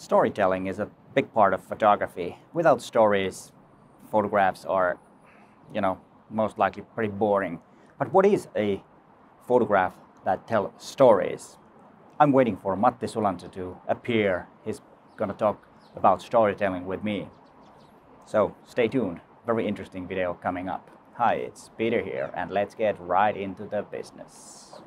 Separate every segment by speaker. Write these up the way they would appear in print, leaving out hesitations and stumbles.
Speaker 1: Storytelling is a big part of photography. Without stories, photographs are, most likely pretty boring. But what is a photograph that tells stories? I'm waiting for Matti Sulanto to appear. He's gonna talk about storytelling with me. So stay tuned. Very interesting video coming up. Hi, it's Peter here, and let's get right into the business.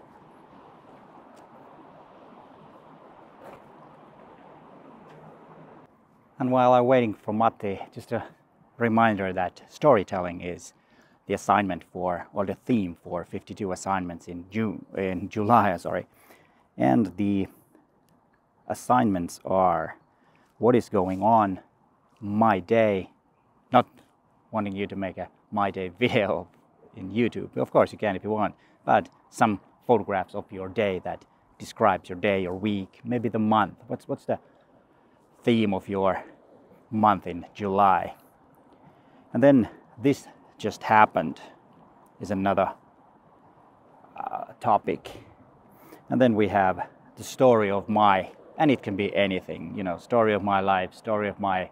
Speaker 1: And while I'm waiting for Matti, just a reminder that storytelling is the assignment for, or the theme for 52 assignments in July. And the assignments are what is going on, my day, not wanting you to make a my day video in YouTube. Of course you can if you want, but some photographs of your day that describes your day or week, maybe the month. What's the theme of your month in July? And then this just happened is another topic. And then we have the story of my, and it can be anything, story of my life, story of my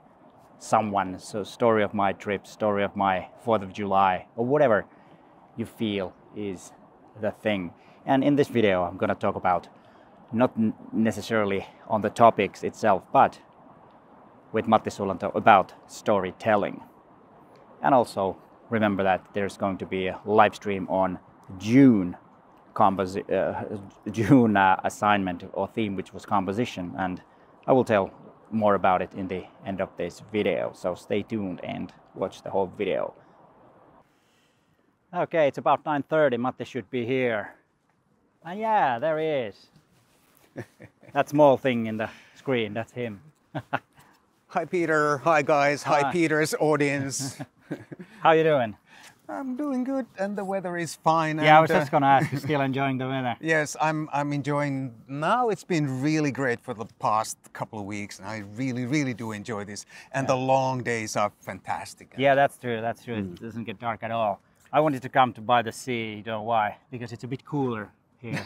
Speaker 1: someone, so story of my trip, story of my 4th of July, or whatever you feel is the thing. And in this video I'm going to talk about not necessarily on the topics itself, but with Matti Sulanto about storytelling. And also remember that there's going to be a live stream on June assignment or theme, which was composition, and I will tell more about it in the end of this video, so stay tuned and watch the whole video. Okay, it's about 9:30. Matti should be here. And yeah, there he is. That small thing in the screen, that's him.
Speaker 2: Hi Peter, hi guys, hi Peter's audience.
Speaker 1: How you doing?
Speaker 2: I'm doing good and the weather is fine.
Speaker 1: Yeah, I was just gonna ask, you still enjoying the weather?
Speaker 2: Yes, I'm enjoying. Now it's been really great for the past couple of weeks and I really do enjoy this. And the long days are fantastic.
Speaker 1: Yeah, that's true. It doesn't get dark at all. I wanted to come to by the sea, you know why? Because it's a bit cooler here.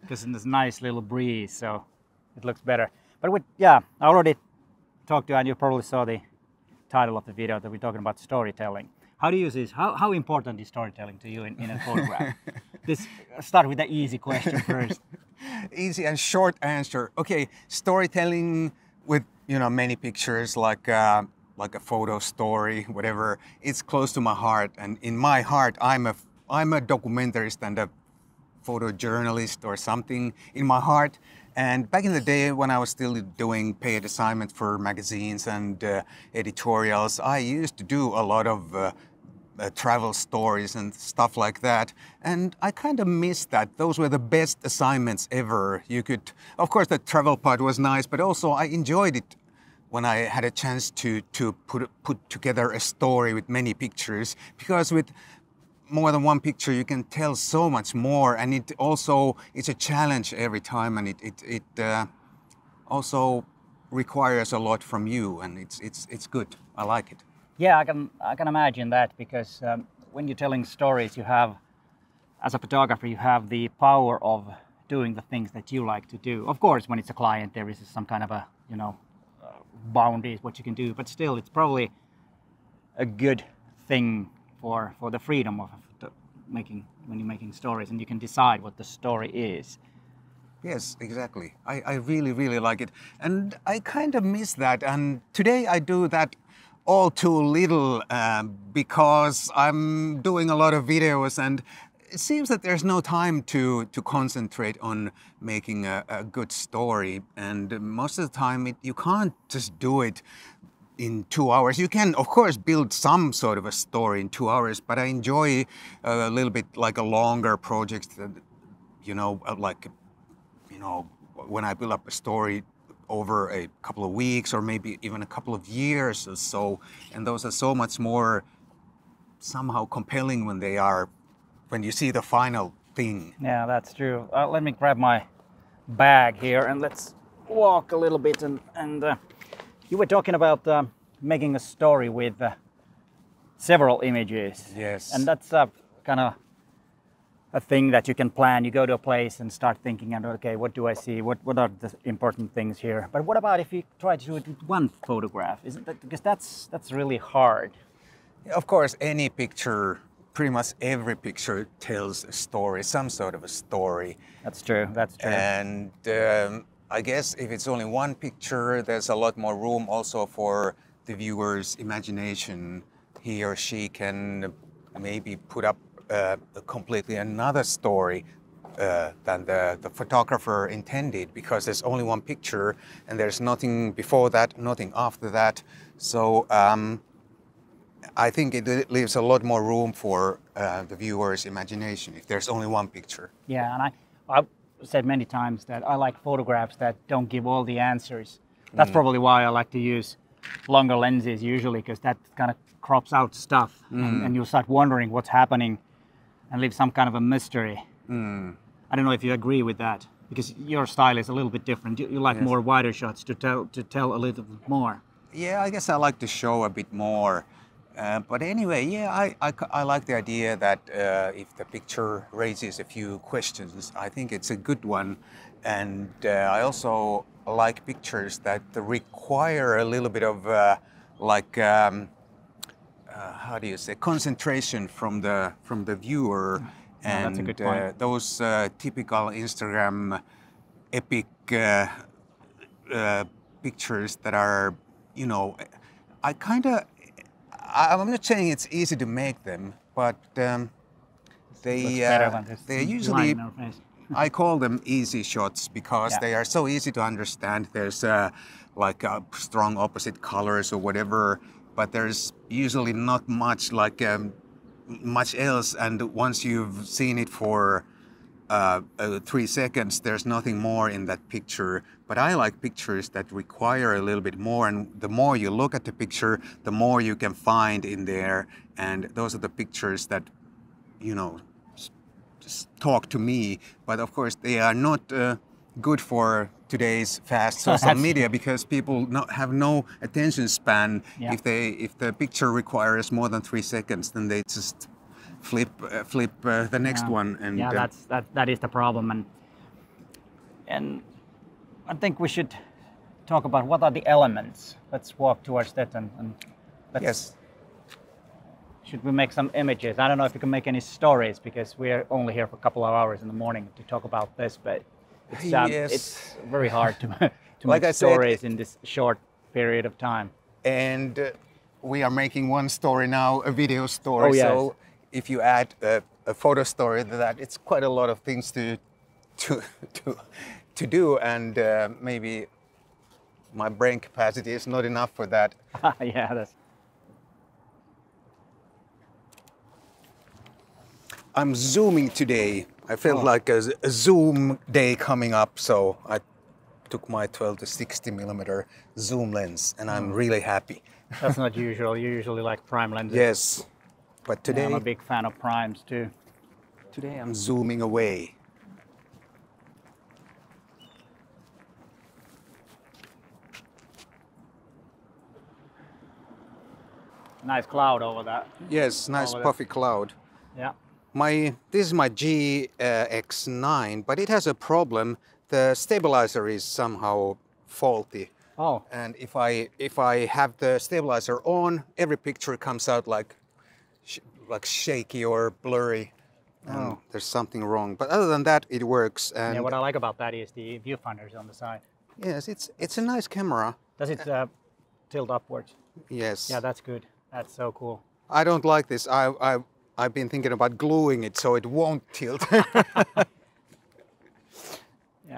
Speaker 1: Because there's a nice little breeze, so it looks better. But I already talked to you, and you probably saw the title of the video that we're talking about storytelling. How do you see this? How important is storytelling to you in a photograph? Start with the easy question first.
Speaker 2: Easy and short answer. Okay, storytelling with many pictures, like a photo story, whatever. It's close to my heart, and in my heart, I'm a documentarist and a photojournalist or something in my heart. And back in the day when I was still doing paid assignments for magazines and editorials, I used to do a lot of travel stories and stuff like that. And I kind of missed that. Those were the best assignments ever. Of course the travel part was nice, but also I enjoyed it when I had a chance to put together a story with many pictures, because with more than one picture you can tell so much more, and it's a challenge every time, and it also requires a lot from you, and it's good. I like it.
Speaker 1: Yeah, I can imagine that, because when you're telling stories, you have, as a photographer, you have the power of doing the things that you like to do. Of course, when it's a client, there is some kind of a boundaries what you can do, but still, it's probably a good thing for the freedom of when you're making stories, and you can decide what the story is.
Speaker 2: Yes, exactly. I really like it, and I kind of miss that, and today I do that all too little because I'm doing a lot of videos, and it seems that there's no time to concentrate on making a good story, and most of the time you can't just do it in 2 hours. You can, of course, build some sort of a story in 2 hours, but I enjoy a little bit like a longer projects that, when I build up a story over a couple of weeks or maybe even a couple of years or so, and those are so much more somehow compelling when you see the final thing.
Speaker 1: Yeah, that's true. Let me grab my bag here and let's walk a little bit, and you were talking about making a story with several images.
Speaker 2: Yes.
Speaker 1: And that's kind of a thing that you can plan. You go to a place and start thinking, and okay, what do I see? What are the important things here? But what about if you try to do it with one photograph? Isn't that, because that's really hard.
Speaker 2: Of course, any picture, pretty much every picture tells a story, some sort of a story.
Speaker 1: That's true. That's true.
Speaker 2: And I guess if it's only one picture, there's a lot more room also for the viewer's imagination. He or she can maybe put up completely another story than the photographer intended, because there's only one picture and there's nothing before that, nothing after that. So I think it leaves a lot more room for the viewer's imagination if there's only one picture.
Speaker 1: Yeah, and I've said many times that I like photographs that don't give all the answers. That's probably why I like to use longer lenses usually, because that kind of crops out stuff and you'll start wondering what's happening and leave some kind of a mystery. I don't know if you agree with that, because your style is a little bit different. You like more wider shots to tell a little bit more.
Speaker 2: Yeah, I guess I like to show a bit more. But anyway, yeah, I like the idea that if the picture raises a few questions, I think it's a good one. And I also like pictures that require a little bit of how do you say, concentration from the viewer. And
Speaker 1: that's a good point.
Speaker 2: Those typical Instagram epic pictures that are, you know, I'm not saying it's easy to make them, but they usually, I call them easy shots because they are so easy to understand. There's like strong opposite colors or whatever, but there's usually not much much else. And once you've seen it for 3 seconds, there's nothing more in that picture. But I like pictures that require a little bit more, and the more you look at the picture, the more you can find in there. And those are the pictures that, you know, just talk to me. But of course, they are not good for today's fast social media, because people have no attention span. If the picture requires more than 3 seconds, then they just flip the next one. And
Speaker 1: that is the problem. And I think we should talk about what are the elements. Let's walk towards that and let's, should we make some images? I don't know if we can make any stories, because we're only here for a couple of hours in the morning to talk about this, but it's very hard to
Speaker 2: like
Speaker 1: make stories in this short period of time.
Speaker 2: And we are making one story now, a video story.
Speaker 1: Oh, yes.
Speaker 2: So if you add a photo story to that, it's quite a lot of things to do, and maybe my brain capacity is not enough for that. I'm zooming today. I felt like a zoom day coming up, so I took my 12 to 60 millimeter zoom lens, and I'm really happy.
Speaker 1: That's not usual. You usually like prime lenses.
Speaker 2: Yes, but today
Speaker 1: I'm a big fan of primes too.
Speaker 2: Today I'm zooming away.
Speaker 1: Nice cloud over that.
Speaker 2: Yes, nice puffy cloud.
Speaker 1: Yeah.
Speaker 2: This is my GX9, but it has a problem. The stabilizer is somehow faulty.
Speaker 1: Oh.
Speaker 2: And if I have the stabilizer on, every picture comes out like shaky or blurry. There's something wrong. But other than that, it works. And
Speaker 1: yeah, what I like about that is the viewfinders on the side.
Speaker 2: Yes, it's a nice camera.
Speaker 1: Does it tilt upwards?
Speaker 2: Yes.
Speaker 1: Yeah, that's good. That's so cool.
Speaker 2: I don't like this. I've been thinking about gluing it so it won't tilt.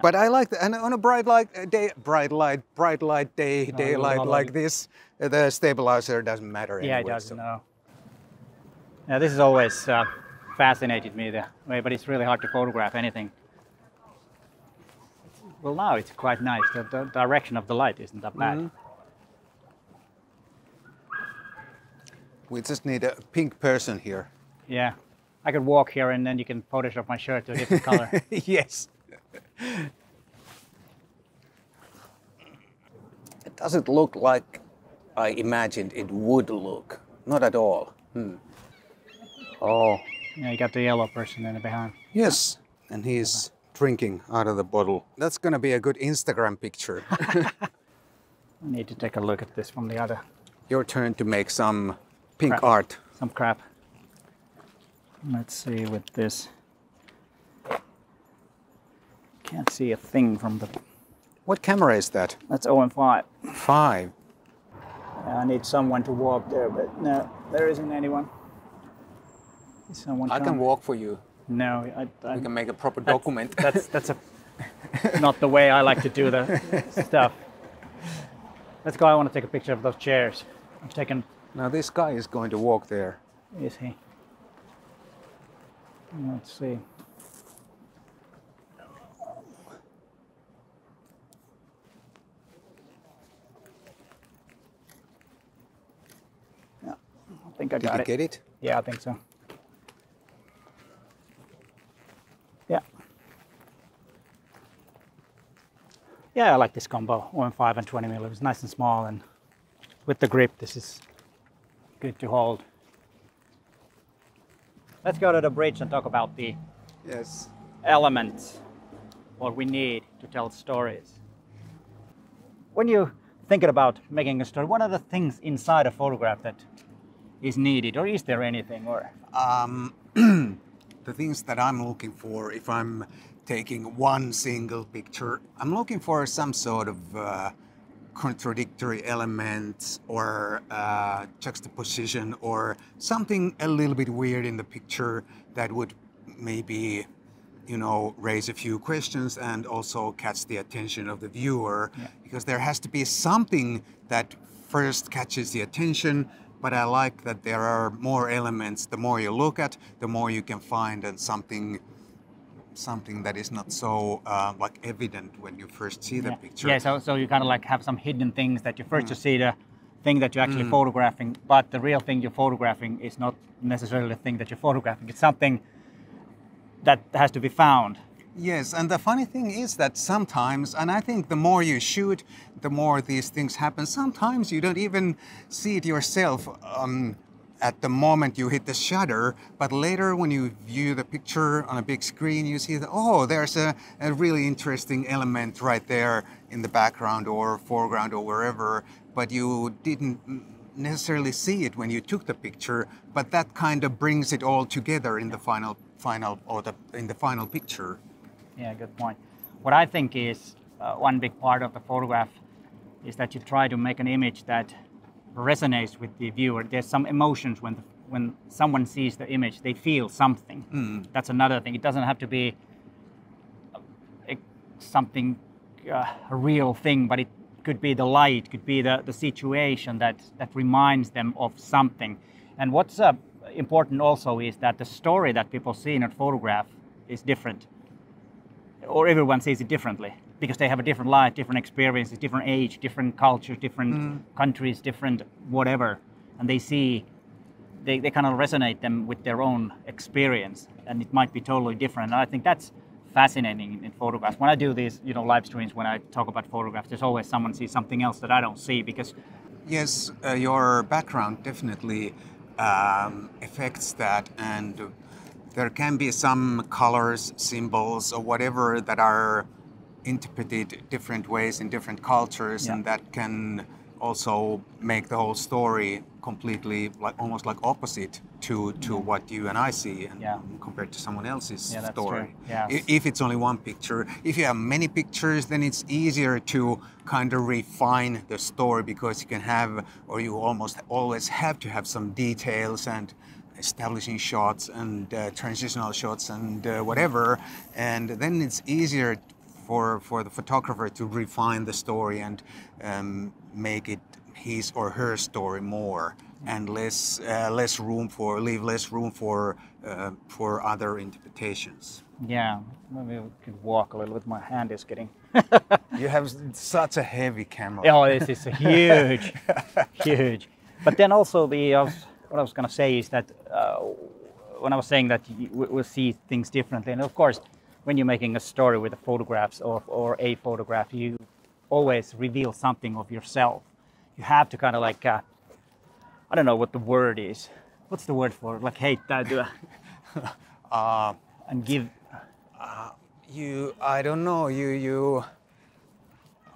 Speaker 2: But I like that. And on a bright light day, daylight like this, the stabilizer doesn't matter anyway.
Speaker 1: Yeah, it doesn't. No. Yeah, this has always fascinated me the way, but it's really hard to photograph anything. Well, now it's quite nice. The direction of the light isn't that bad.
Speaker 2: We just need a pink person here.
Speaker 1: Yeah, I could walk here and then you can Photoshop my shirt to a different color.
Speaker 2: Yes. It doesn't look like I imagined it would look. Not at all. Oh.
Speaker 1: Yeah, you got the yellow person in the behind.
Speaker 2: Yes, and he's drinking out of the bottle. That's gonna be a good Instagram picture.
Speaker 1: I need to take a look at this from the other.
Speaker 2: Your turn to make some pink
Speaker 1: Crap.
Speaker 2: art.
Speaker 1: Some crap. Let's see with this. Can't see a thing from the...
Speaker 2: What camera is that?
Speaker 1: That's 0.5.
Speaker 2: 5.
Speaker 1: I need someone to walk there, but no, there isn't anyone. Is someone
Speaker 2: I can walk for you.
Speaker 1: No,
Speaker 2: We can make a proper document.
Speaker 1: That's not the way I like to do the stuff. Let's go. I want to take a picture of those chairs. I'm taking.
Speaker 2: Now this guy is going to walk there.
Speaker 1: Is he? Let's see. Yeah, I think I got it.
Speaker 2: Did you get it?
Speaker 1: Yeah, I think so. Yeah. Yeah, I like this combo, 1.5 and 20 mm. It's nice and small, and with the grip, this is good to hold. Let's go to the bridge and talk about the elements, what we need to tell stories. When you're thinking about making a story, what are the things inside a photograph that is needed, or is there anything? Or
Speaker 2: the things that I'm looking for, if I'm taking one single picture, I'm looking for some sort of contradictory elements or juxtaposition or something a little bit weird in the picture that would maybe, you know, raise a few questions and also catch the attention of the viewer.
Speaker 1: Yeah.
Speaker 2: Because there has to be something that first catches the attention. But I like that there are more elements. The more you look at, the more you can find, and something that is not so like evident when you first see the picture.
Speaker 1: Yeah, so you kind of like have some hidden things that you first you see the thing that you're actually photographing, but the real thing you're photographing is not necessarily the thing that you're photographing. It's something that has to be found.
Speaker 2: Yes, and the funny thing is that sometimes, and I think the more you shoot, the more these things happen. Sometimes you don't even see it yourself at the moment you hit the shutter, but later when you view the picture on a big screen, you see that, oh, there's a really interesting element right there in the background or foreground or wherever, but you didn't necessarily see it when you took the picture, but that kind of brings it all together in the final picture.
Speaker 1: Yeah, good point. What I think is one big part of the photograph is that you try to make an image that resonates with the viewer. There's some emotions when someone sees the image, they feel something. That's another thing. It doesn't have to be something, a real thing, but it could be the light, could be the situation that reminds them of something. And what's important also is that the story that people see in a photograph is different, or everyone sees it differently, because they have a different life, different experiences, different age, different cultures, different countries, different whatever, and they kind of resonate them with their own experience, and it might be totally different. And I think that's fascinating in photographs. When I do these, live streams, when I talk about photographs, there's always someone sees something else that I don't see, because
Speaker 2: yes, your background definitely affects that, and there can be some colors, symbols, or whatever that are interpreted different ways in different cultures, and that can also make the whole story completely almost like opposite to what you and I see, and compared to someone else's story.
Speaker 1: Yeah.
Speaker 2: If it's only one picture. If you have many pictures, then it's easier to kind of refine the story, because you can have, or you almost always have to have some details and establishing shots and transitional shots and whatever, and then it's easier for the photographer to refine the story and make it his or her story more, and leave less room for other interpretations.
Speaker 1: Yeah, maybe we could walk a little bit. My hand is getting.
Speaker 2: You have such a heavy camera.
Speaker 1: Oh, this is huge, huge. But then also what I was going to say is that when I was saying that we'll see things differently, and of course, when you're making a story with the photographs or a photograph, you always reveal something of yourself. You have to kind of like, I don't know what the word is. What's the word for like hate that? And give
Speaker 2: I don't know,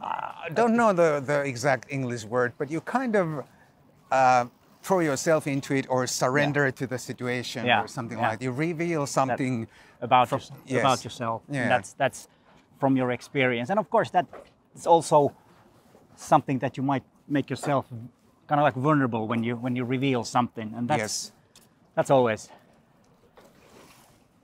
Speaker 2: I don't know the exact English word, but you kind of throw yourself into it or surrender to the situation or something like that. You reveal something
Speaker 1: about yourself.
Speaker 2: Yeah.
Speaker 1: And that's from your experience. And of course, that is also something that you might make yourself kind of like vulnerable when you reveal something. And that's always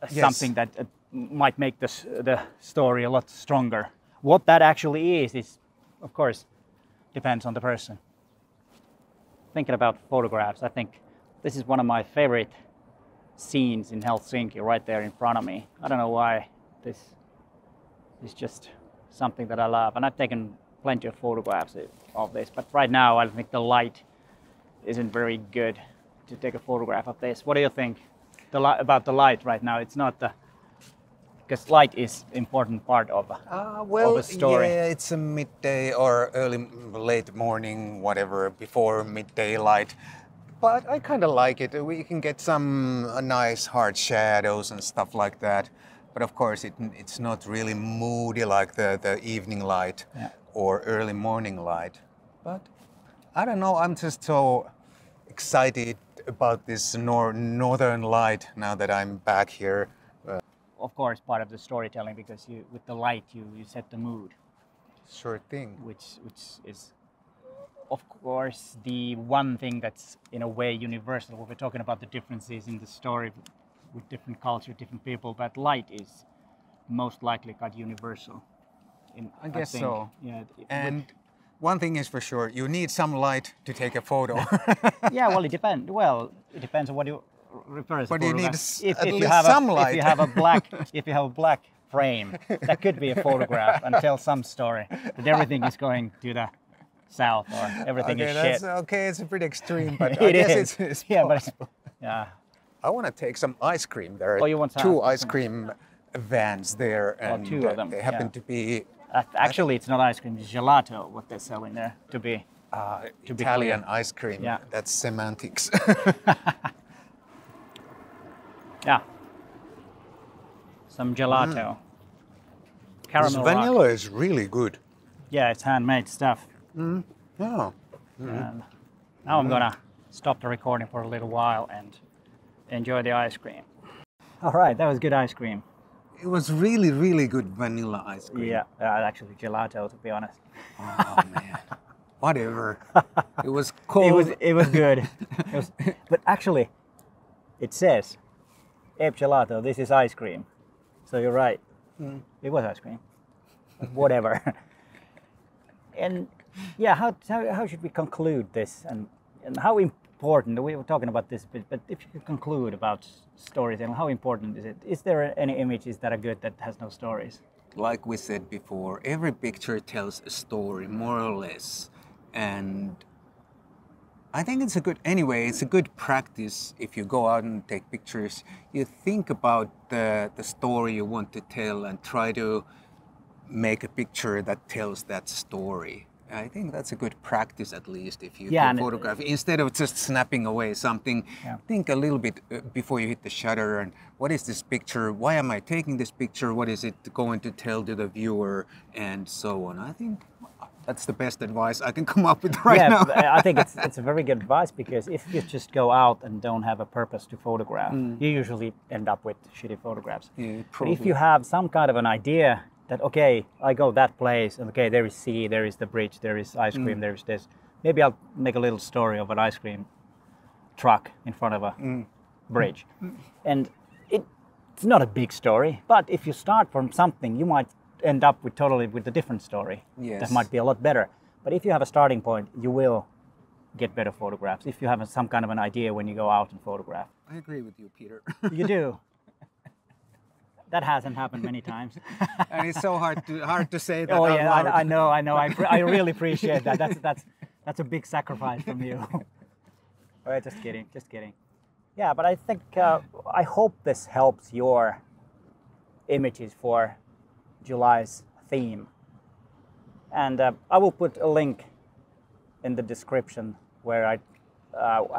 Speaker 1: something that might make the story a lot stronger. What that actually is of course depends on the person. Thinking about photographs, I think this is one of my favorite scenes in Helsinki, right there in front of me. I don't know why. This is just something that I love, and I've taken plenty of photographs of this, but right now I think the light isn't very good to take a photograph of this. What do you think about the light right now? It's not because light is important part of a story.
Speaker 2: Yeah, it's a midday or late morning, whatever, before midday light. But I kind of like it. We can get some nice hard shadows and stuff like that. But of course, it's not really moody like the evening light or early morning light. But I don't know, I'm just so excited about this northern light now that I'm back here.
Speaker 1: Of course, part of the storytelling, because with the light you set the mood.
Speaker 2: Sure thing.
Speaker 1: Which is, of course, the one thing that's in a way universal. We're talking about the differences in the story with different culture, different people, but light is most likely quite universal.
Speaker 2: I guess so.
Speaker 1: Yeah.
Speaker 2: And one thing is for sure, you need some light to take a photo.
Speaker 1: Yeah, well, it depends. Well, it depends on what you refer as.
Speaker 2: But you need
Speaker 1: if
Speaker 2: you have some light.
Speaker 1: If you have a black frame, that could be a photograph and tell some story that everything is going to the south or everything is shit.
Speaker 2: Okay, it's a pretty extreme, but I guess it's possible.
Speaker 1: Yeah.
Speaker 2: I want to take some ice cream. There are
Speaker 1: you want
Speaker 2: two ice cream vans there, and
Speaker 1: two of them.
Speaker 2: They happen to be.
Speaker 1: Actually, it's not ice cream; it's gelato. What they're selling there to be
Speaker 2: Italian ice cream.
Speaker 1: Yeah.
Speaker 2: That's semantics.
Speaker 1: Yeah. Some gelato. Caramel
Speaker 2: This vanilla is really good.
Speaker 1: Yeah, it's handmade stuff.
Speaker 2: Oh.
Speaker 1: And now I'm gonna stop the recording for a little while and enjoy the ice cream. All right, that was good ice cream.
Speaker 2: It was really, really good vanilla ice cream.
Speaker 1: Yeah, actually gelato, to be honest.
Speaker 2: Oh man. Whatever. It was cold.
Speaker 1: It was good. But actually, it says, Ape Gelato, this is ice cream. So you're right. It was ice cream. Whatever. And yeah, how should we conclude this? And how important, we were talking about this, but if you could conclude about storytelling, how important is it? Is there any images that are good that has no stories?
Speaker 2: Like we said before, every picture tells a story, more or less. And I think it's a good practice if you go out and take pictures. You think about the story you want to tell and try to make a picture that tells that story. I think that's a good practice, at least, if you can photograph. Instead of just snapping away something, think a little bit before you hit the shutter. And what is this picture? Why am I taking this picture? What is it going to tell to the viewer? And so on. I think that's the best advice I can come up with right now.
Speaker 1: I think it's a very good advice, because if you just go out and don't have a purpose to photograph, you usually end up with shitty photographs.
Speaker 2: Yeah,
Speaker 1: but if you have some kind of an idea that, okay, I go that place, and okay, there is sea, there is the bridge, there is ice cream, there is this. Maybe I'll make a little story of an ice cream truck in front of a bridge. And it's not a big story, but if you start from something, you might end up with a different story.
Speaker 2: Yes.
Speaker 1: That might be a lot better. But if you have a starting point, you will get better photographs if you have some kind of an idea when you go out and photograph.
Speaker 2: I agree with you, Peter.
Speaker 1: You do. That hasn't happened many times.
Speaker 2: And it's so hard to say that.
Speaker 1: Oh yeah, I know. I really appreciate that. That's a big sacrifice from you. Oh, just kidding. Yeah, but I think I hope this helps your images for July's theme. And I will put a link in the description where I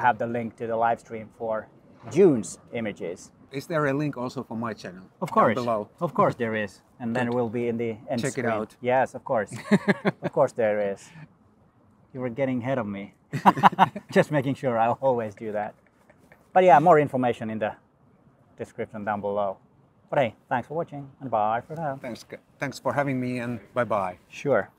Speaker 1: have the link to the live stream for June's images.
Speaker 2: Is there a link also for my channel?
Speaker 1: Of course.
Speaker 2: Down below.
Speaker 1: Of course there is. And then it will be in the end
Speaker 2: Check it
Speaker 1: screen.
Speaker 2: out.
Speaker 1: Yes, of course. Of course there is. You were getting ahead of me. Just making sure I'll always do that. But yeah, more information in the description down below. But hey, thanks for watching and bye for now.
Speaker 2: Thanks for having me and bye-bye.
Speaker 1: Sure.